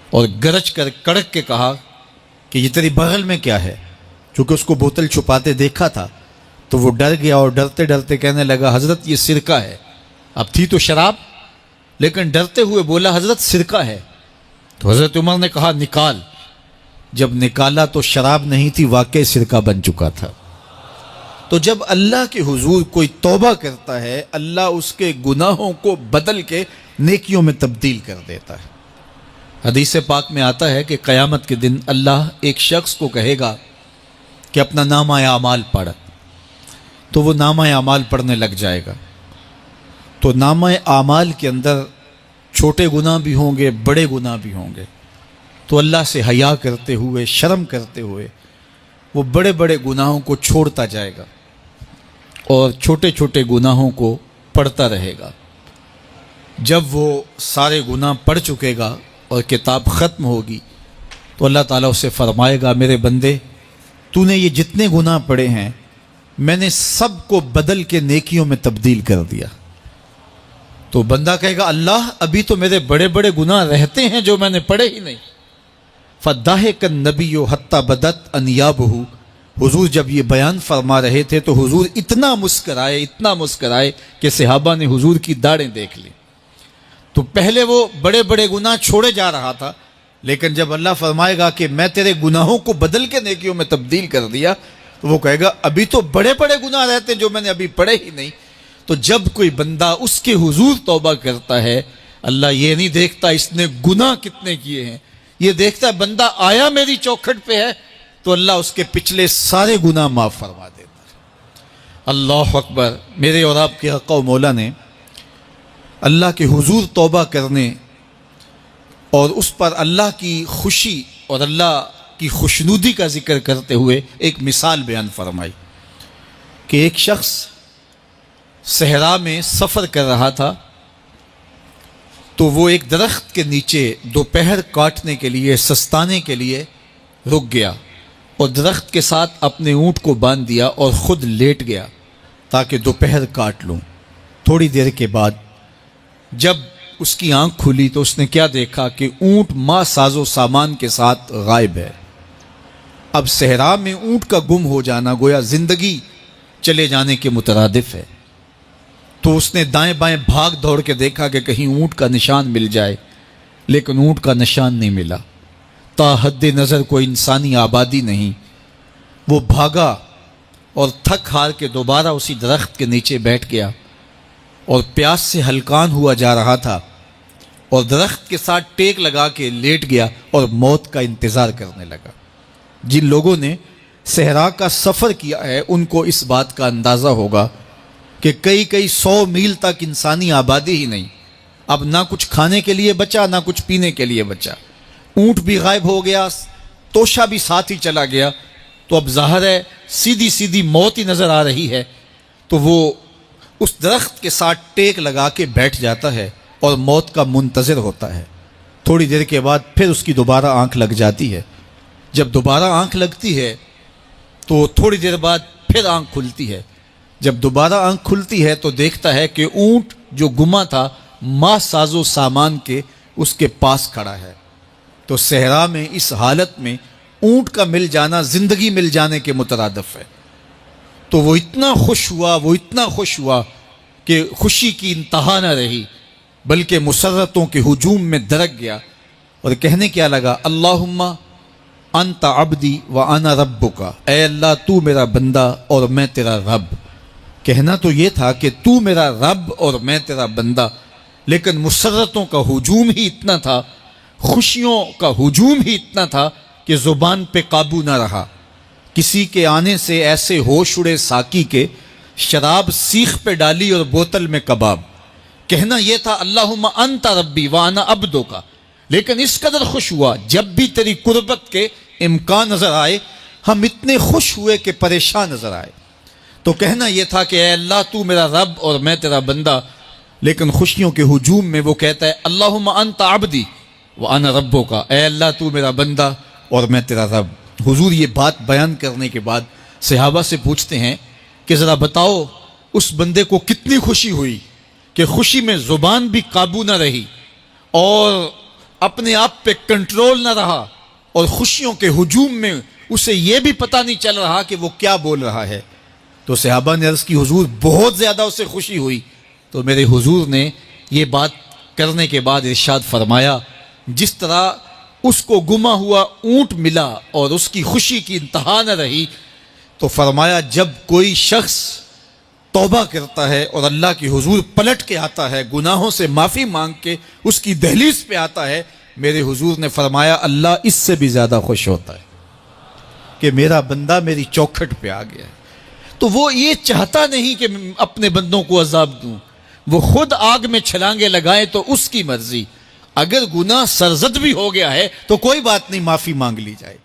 اور گرج کر کڑک کے کہا کہ یہ تیری بغل میں کیا ہے؟ چونکہ اس کو بوتل چھپاتے دیکھا تھا تو وہ ڈر گیا اور ڈرتے ڈرتے کہنے لگا حضرت یہ سرکہ ہے۔ اب تھی تو شراب، لیکن ڈرتے ہوئے بولا حضرت سرکہ ہے۔ تو حضرت عمر نے کہا نکال۔ جب نکالا تو شراب نہیں تھی، واقعی سرکہ بن چکا تھا۔ تو جب اللہ کے حضور کوئی توبہ کرتا ہے اللہ اس کے گناہوں کو بدل کے نیکیوں میں تبدیل کر دیتا ہے۔ حدیث پاک میں آتا ہے کہ قیامت کے دن اللہ ایک شخص کو کہے گا کہ اپنا نامہ اعمال پڑھ، تو وہ نامہ اعمال پڑھنے لگ جائے گا، تو نامہ اعمال کے اندر چھوٹے گناہ بھی ہوں گے، بڑے گناہ بھی ہوں گے، تو اللہ سے حیا کرتے ہوئے، شرم کرتے ہوئے وہ بڑے بڑے گناہوں کو چھوڑتا جائے گا اور چھوٹے چھوٹے گناہوں کو پڑھتا رہے گا۔ جب وہ سارے گناہ پڑھ چکے گا اور کتاب ختم ہوگی تو اللہ تعالیٰ اسے فرمائے گا میرے بندے تو نے یہ جتنے گناہ پڑھے ہیں میں نے سب کو بدل کے نیکیوں میں تبدیل کر دیا۔ تو بندہ کہے گا اللہ ابھی تو میرے بڑے بڑے گناہ رہتے ہیں جو میں نے پڑھے ہی نہیں۔ فَضَحِكَ النَّبِيُّ حَتَّى بَدَتْ أَنْيَابُهُ، حضور جب یہ بیان فرما رہے تھے تو حضور اتنا مسکرائے کہ صحابہ نے حضور کی داڑھیں دیکھ لی۔ تو پہلے وہ بڑے بڑے گناہ چھوڑے جا رہا تھا، لیکن جب اللہ فرمائے گا کہ میں تیرے گناہوں کو بدل کے نیکیوں میں تبدیل کر دیا تو وہ کہے گا ابھی تو بڑے بڑے گناہ رہتے جو میں نے ابھی پڑھے ہی نہیں۔ تو جب کوئی بندہ اس کے حضور توبہ کرتا ہے اللہ یہ نہیں دیکھتا اس نے گناہ کتنے کیے ہیں، یہ دیکھتا ہے بندہ آیا میری چوکھٹ پہ ہے تو اللہ اس کے پچھلے سارے گناہ معاف فرما دیتا ہے۔ اللہ اکبر۔ میرے اور آپ کے آقا و مولا نے اللہ کے حضور توبہ کرنے اور اس پر اللہ کی خوشی اور اللہ کی خوشنودی کا ذکر کرتے ہوئے ایک مثال بیان فرمائی کہ ایک شخص صحرا میں سفر کر رہا تھا، تو وہ ایک درخت کے نیچے دوپہر کاٹنے کے لیے، سستانے کے لیے رک گیا اور درخت کے ساتھ اپنے اونٹ کو باندھ دیا اور خود لیٹ گیا تاکہ دوپہر کاٹ لوں۔ تھوڑی دیر کے بعد جب اس کی آنکھ کھلی تو اس نے کیا دیکھا کہ اونٹ ماں ساز و سامان کے ساتھ غائب ہے۔ اب صحرا میں اونٹ کا گم ہو جانا گویا زندگی چلے جانے کے مترادف ہے۔ تو اس نے دائیں بائیں بھاگ دوڑ کے دیکھا کہ کہیں اونٹ کا نشان مل جائے، لیکن اونٹ کا نشان نہیں ملا۔ تا حد نظر کوئی انسانی آبادی نہیں۔ وہ بھاگا اور تھک ہار کے دوبارہ اسی درخت کے نیچے بیٹھ گیا اور پیاس سے ہلکان ہوا جا رہا تھا اور درخت کے ساتھ ٹیک لگا کے لیٹ گیا اور موت کا انتظار کرنے لگا۔ جن لوگوں نے صحرا کا سفر کیا ہے ان کو اس بات کا اندازہ ہوگا کہ کئی 100 میل تک انسانی آبادی ہی نہیں، اب نہ کچھ کھانے کے لیے بچا نہ کچھ پینے کے لیے بچا، اونٹ بھی غائب ہو گیا، توشا بھی ساتھ ہی چلا گیا، تو اب ظاہر ہے سیدھی موت ہی نظر آ رہی ہے۔ تو وہ اس درخت کے ساتھ ٹیک لگا کے بیٹھ جاتا ہے اور موت کا منتظر ہوتا ہے۔ تھوڑی دیر کے بعد پھر اس کی دوبارہ آنکھ لگ جاتی ہے۔ جب دوبارہ آنکھ لگتی ہے تو تھوڑی دیر بعد پھر آنکھ کھلتی ہے۔ جب دوبارہ آنکھ کھلتی ہے تو دیکھتا ہے کہ اونٹ جو گما تھا ماں ساز و سامان کے اس کے پاس کھڑا ہے۔ تو صحرا میں اس حالت میں اونٹ کا مل جانا زندگی مل جانے کے مترادف ہے۔ تو وہ اتنا خوش ہوا کہ خوشی کی انتہا نہ رہی، بلکہ مسرتوں کے ہجوم میں درک گیا اور کہنے کیا لگا، اللہم انت عبدی وانا ربک، اے اللہ تو میرا بندہ اور میں تیرا رب۔ کہنا تو یہ تھا کہ تو میرا رب اور میں تیرا بندہ، لیکن مسرتوں کا ہجوم ہی اتنا تھا، خوشیوں کا ہجوم ہی اتنا تھا کہ زبان پہ قابو نہ رہا۔ کسی کے آنے سے ایسے ہوش اڑے ساقی کے، شراب سیخ پہ ڈالی اور بوتل میں کباب۔ کہنا یہ تھا اللہم انت ربی وانا عبدک، لیکن اس قدر خوش ہوا جب بھی تیری قربت کے امکان نظر آئے ہم اتنے خوش ہوئے کہ پریشان نظر آئے۔ تو کہنا یہ تھا کہ اے اللہ تو میرا رب اور میں تیرا بندہ، لیکن خوشیوں کے ہجوم میں وہ کہتا ہے اللہم انت عبدی وانا ربک، اے اللہ تو میرا بندہ اور میں تیرا رب۔ حضور یہ بات بیان کرنے کے بعد صحابہ سے پوچھتے ہیں کہ ذرا بتاؤ اس بندے کو کتنی خوشی ہوئی کہ خوشی میں زبان بھی قابو نہ رہی اور اپنے آپ پہ کنٹرول نہ رہا، اور خوشیوں کے ہجوم میں اسے یہ بھی پتہ نہیں چل رہا کہ وہ کیا بول رہا ہے۔ تو صحابہ نے عرض کی حضور بہت زیادہ اسے خوشی ہوئی۔ تو میرے حضور نے یہ بات کرنے کے بعد ارشاد فرمایا، جس طرح اس کو گما ہوا اونٹ ملا اور اس کی خوشی کی انتہا نہ رہی، تو فرمایا جب کوئی شخص توبہ کرتا ہے اور اللہ کی حضور پلٹ کے آتا ہے، گناہوں سے معافی مانگ کے اس کی دہلیز پہ آتا ہے، میرے حضور نے فرمایا اللہ اس سے بھی زیادہ خوش ہوتا ہے کہ میرا بندہ میری چوکھٹ پہ آ گیا ہے۔ تو وہ یہ چاہتا نہیں کہ اپنے بندوں کو عذاب دوں، وہ خود آگ میں چھلانگے لگائے تو اس کی مرضی، اگر گناہ سرزد بھی ہو گیا ہے تو کوئی بات نہیں، معافی مانگ لی جائے۔